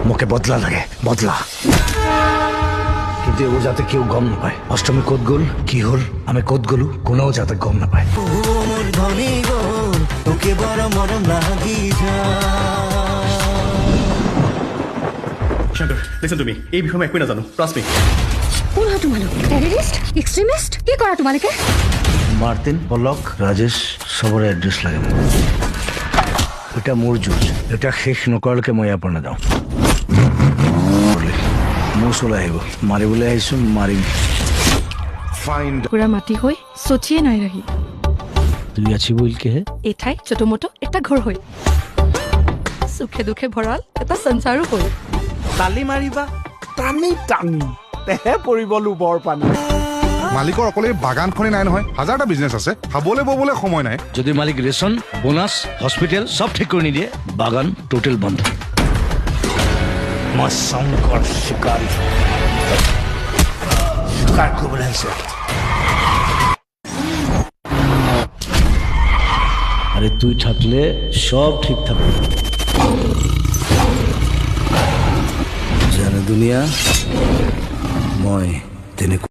মোকে বদলা লাগে, বদলা। কিন্তু ও যাতে কেউ গম না পায় অষ্টমী কত গল, কি হল, আমি কত গলু, কোনেও যাতে গম না পায়। তোকে বড় মরম লাগি শঙ্কৰ লিসন টু মি, এই বিষয়ে মই একোৱে নাজানো, ট্ৰাষ্ট মি। কোন হয় তোমালোক? Terrorist, extremist? কি কৰা তোমালোকে? মাৰ্তিন, পলক, ৰাজেশ সবৰে এড্ৰেস লাগে। এটা মোৰ যুঁজ, এটা শেষ নকৰালৈকে মই ইয়াৰ পৰা নাযাওঁ। মোৰ ওচৰলৈ আহিব, মাৰিবলৈ আহিছোঁ, মাৰিম। পুরা মাটি হই সোচিয়ে নাই রহি তুই আছি বলকে হে এঠাই ছোট মোটো একটা ঘর হই সুখে দুখে ভরাল এটা সংসারও হই তালি মাৰিবা টানি টানি তেহে পৰিব লোবৰ পানী। মালিকৰ অকলে বাগানখনেই নাই নহয়, হাজাৰটা বিজনেছ আছে, খাবলৈ ববলৈ সময় নাই। যদি মালিক ৰেচন, বোনাছ, হস্পিটেল সব ঠিক কৰি নিদিয়ে, বাগান টোটেল বন্ধ। মই শংকৰ শিকাৰী, শিকাৰ কৰিবলৈ আহিছে। আৰে তুই থাকলে সব ঠিক থাকবে। জানে দুনিয়া, মই তেনেকুৱা